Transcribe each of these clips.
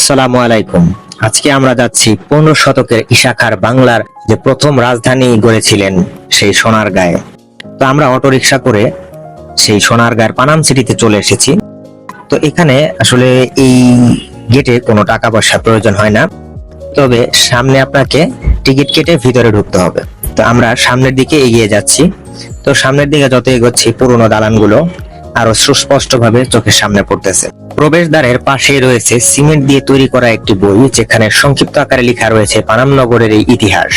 আসসালামু আলাইকুম। আজকে আমরা যাচ্ছি 15 শতকের ইশাখার বাংলার যে প্রথম রাজধানী গড়েছিলেন সেই সোনারগাঁয়ে। তো আমরা অটোরিকশা করে সেই সোনারগাঁয়ের পানাম সিটিতে চলে এসেছি। তো এখানে আসলে এই গেটে কোনো টাকা পয়সা প্রয়োজন হয় না, তবে সামনে আপনাকে টিকিট কেটে ভিতরে ঢুকতে হবে। তো আমরা সামনের দিকে এগিয়ে যাচ্ছি। তো সামনের দিকে যত এগোচ্ছি পুরোনো দালানগুলো আরো সুস্পষ্টভাবে চোখের সামনে পড়তেছে। প্রবেশদ্বারের পাশেই রয়েছে সিমেন্ট দিয়ে তৈরি করা একটি বই, যেখানে সংক্ষিপ্ত আকারে লেখা রয়েছে পানাম নগরের এই ইতিহাস।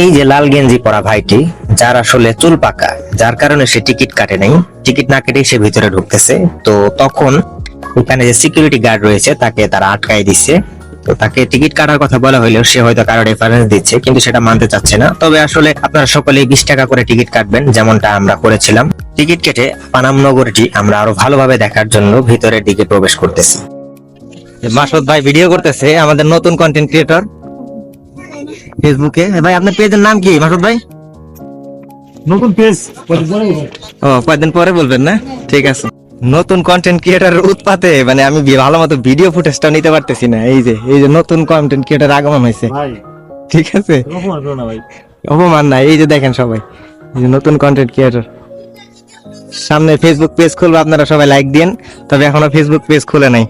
এই যে লাল গেঞ্জি পরা ভাইটি, যার আসলে চুল পাকা, যার কারণে সে টিকিট কাটে নাই, টিকিট না কেটে সে ভিতরে ঢুকতেছে। তো তখন এখানে যে সিকিউরিটি গার্ড রয়েছে তাকে তারা আটকায় দিচ্ছে। তো তাকে টিকিট কাটার কথা বলা হইলেও সে হয়তো কারো রেফারেন্স দিচ্ছে, কিন্তু সেটা মানতে চাচ্ছে না। তবে আসলে আপনারা সকলেই 20 টাকা করে টিকিট কাটবেন, যেমনটা আমরা করেছিলাম। টিকিট কেটে পানাম নগরটি আমরা আরো ভালোভাবে দেখার জন্য ভিতরের দিকে প্রবেশ করতেছি। মাসুদ ভাই ভিডিও করতেছে, আমাদের নতুন কন্টেন্ট ক্রিয়েটর ফেসবুকে। ভাই আপনার পেজের নাম কি মাসুদ ভাই? নতুন পেজ ও কয়েকদিন পরে বলবেন না? ঠিক আছে। নতুন কন্টেন্ট ক্রিয়েটরের উৎপাতে মানে আমি ভালো মতো ভিডিও ফুটেজটা নিতে পারতেছি না। এই যে নতুন কন্টেন্ট ক্রিয়েটর আগমন হয়েছে, ভাই, ঠিক আছে? অপমান করো না ভাই। অপমান নাই, এই যে দেখেন সবাই, এই যে নতুন কন্টেন্ট ক্রিয়েটর। সামনে ফেসবুক পেজ খুলবো, আপনারা সবাই লাইক দিন। তবে এখনো ফেসবুক পেজ খুলে নাই।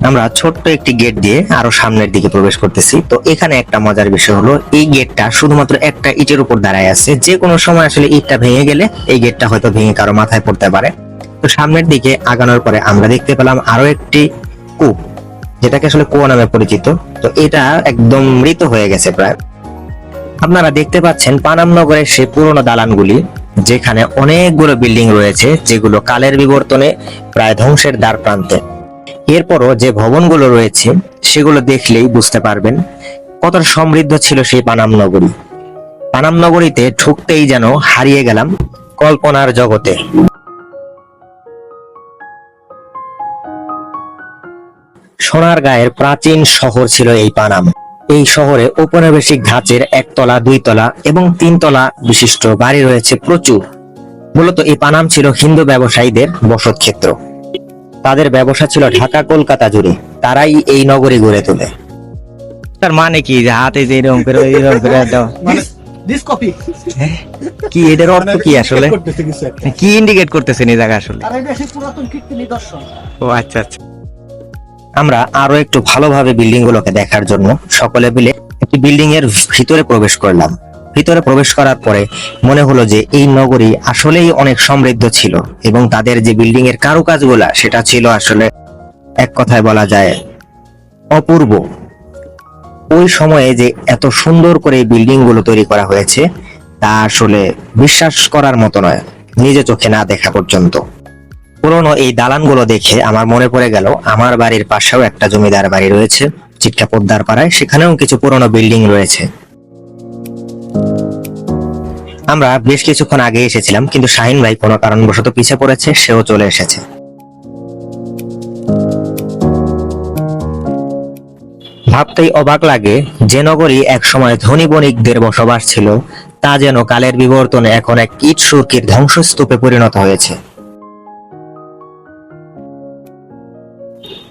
আমরা ছোট্ট একটি গেট দিয়ে আরো সামনের দিকে প্রবেশ করতেছি। তো এখানে একটা মজার বিষয় হলো, এই গেটটা শুধুমাত্র একটা ইটের উপর দাঁড়ায় আছে। যে কোনো সময় আসলে ইটটা ভেঙে গেলে এই গেটটা হয়তো ভেঙে কারো মাথায় পড়তে পারে। তো সামনের দিকে আগানোর পরে আমরা দেখতে পেলাম আরো একটি কূপ, যেটাকে আসলে কুয়া নামে পরিচিত। তো এটা একদম মৃত হয়ে গেছে প্রায়। আপনারা দেখতে পাচ্ছেন পানাম নগরের সেই পুরোনো দালানগুলি, যেখানে অনেকগুলো বিল্ডিং রয়েছে, যেগুলো কালের বিবর্তনে প্রায় ধ্বংসের দ্বার প্রান্তে। এরপরও যে ভবনগুলো রয়েছে সেগুলো দেখলেই বুঝতে পারবেন কতটা সমৃদ্ধ ছিল সেই পানাম নগরী। পানাম নগরীতে ঢুকতেই যেন হারিয়ে গেলাম কল্পনার জগতে। সোনারগাঁয়ের প্রাচীন শহর ছিল এই পানাম। এই শহরে ঔপনিবেশিক ধাঁচের 1 তলা 2 তলা এবং 3 তলা বিশিষ্ট বাড়ি রয়েছে প্রচুর। মূলত এই পানাম ছিল হিন্দু ব্যবসায়ীদের বসত ক্ষেত্র। তাদের ব্যবসা ছিল ঢাকা কলকাতা জুড়ে, তারাই এই নগরী গড়ে তোলে। তার মানে কি যে হাতে যে এরকম করে দাও, মানে দিস কপি কি এটার অর্থ কি আসলে? করতেছে কিছু একটা। কি ইন্ডিকেট করতেছেন এই জায়গা আসলে? আর এটা সেই পুরাতন কীর্তি নিদর্শন। ও আচ্ছা আচ্ছা। আমরা আরো একটু ভালোভাবে বিল্ডিং গুলোকে দেখার জন্য সকলে মিলে একটি বিল্ডিং এর ভিতরে প্রবেশ করলাম। ভিতরে প্রবেশ করার পরে মনে হলো যে এই নগরী আসলেই অনেক সমৃদ্ধ ছিল, এবং তাদের যে বিল্ডিং এর কারুকাজগুলা সেটা ছিল আসলে এক কথায় বলা যায় অপূর্ব। ওই সময়ে যে এত সুন্দর করে এই বিল্ডিং গুলো তৈরি করা হয়েছে তা আসলে বিশ্বাস করার মতো নয়, নিজে চোখে না দেখা পর্যন্ত। পুরোনো এই দালানগুলো দেখে আমার মনে পড়ে গেল, আমার বাড়ির পাশেও একটা জমিদার বাড়ি রয়েছে চিটকা পোদ্দার পাড়ায়, সেখানেও কিছু পুরোনো বিল্ডিং রয়েছে। আমরা বেশ কিছুক্ষণ আগে এসেছিলাম, কিন্তু শাহিন ভাই কোনো কারণবশত পিছে পড়েছে, সেও চলে এসেছে। ভাবতেই অবাক লাগে, যে নগরী একসময় ধনী বণিকদের বসবাস ছিল, তা যেন কালের বিবর্তনে এখন এক ইট সুরকির ধ্বংসস্তূপে পরিণত হয়েছে।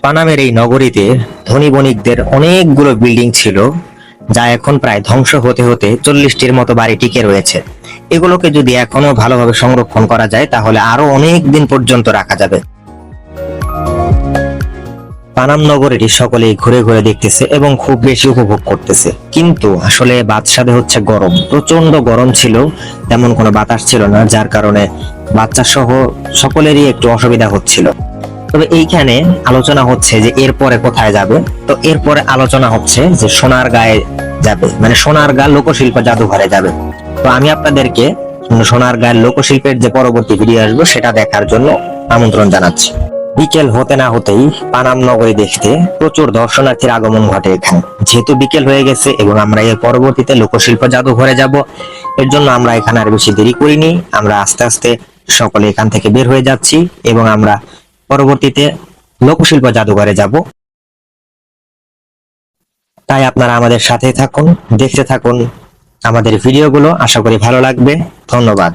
পানামের এই নগরীতে ধনী বণিকদের অনেকগুলো বিল্ডিং ছিল, যা এখন প্রায় ধ্বংস হতে হতে 40টির মতো বাড়ি টিকে রয়েছে। এগুলোকে যদি এখনো ভালোভাবে সংরক্ষণ করা যায় তাহলে আরো অনেক দিন পর্যন্ত রাখা যাবে। পানাম নগরীটি সকলেই ঘুরে ঘুরে দেখতেছে এবং খুব বেশি উপভোগ করতেছে, কিন্তু আসলে বাদশাদে হচ্ছে গরম, প্রচন্ড গরম ছিল, তেমন কোনো বাতাস ছিল না, যার কারণে বাচ্চা সহ সকলেরই একটু অসুবিধা হচ্ছিল। তবে এইখানে আলোচনা হচ্ছে যে এরপরে কোথায় যাবে। তো এরপরে আলোচনা হচ্ছে যে সোনারগাঁয়ে যাবে, মানে সোনারগাঁ লোকশিল্প জাদুঘরে যাবে। তো আমি আপনাদেরকে সোনারগাঁয়ের লোকশিল্পের যে পরবর্তী ভিডিও আসবে সেটা দেখার জন্য আমন্ত্রণ জানাচ্ছি। বিকেল হতে না হতেই পানাম নগরী দেখতে প্রচুর দর্শনার্থীর আগমন ঘটে এখানে। যেহেতু বিকেল হয়ে গেছে এবং আমরা এর পরবর্তীতে লোকশিল্প জাদুঘরে যাব, এর জন্য আমরা এখানে আর বেশি দেরি করিনি। আমরা আস্তে আস্তে সকলে এখান থেকে বের হয়ে যাচ্ছি এবং আমরা পরবর্তীতে লোকশিল্প জাদুঘরে যাব। তাই আপনারা আমাদের সাথে থাকুন, দেখতে থাকুন আমাদের ভিডিওগুলো, আশা করি ভালো লাগবে। ধন্যবাদ।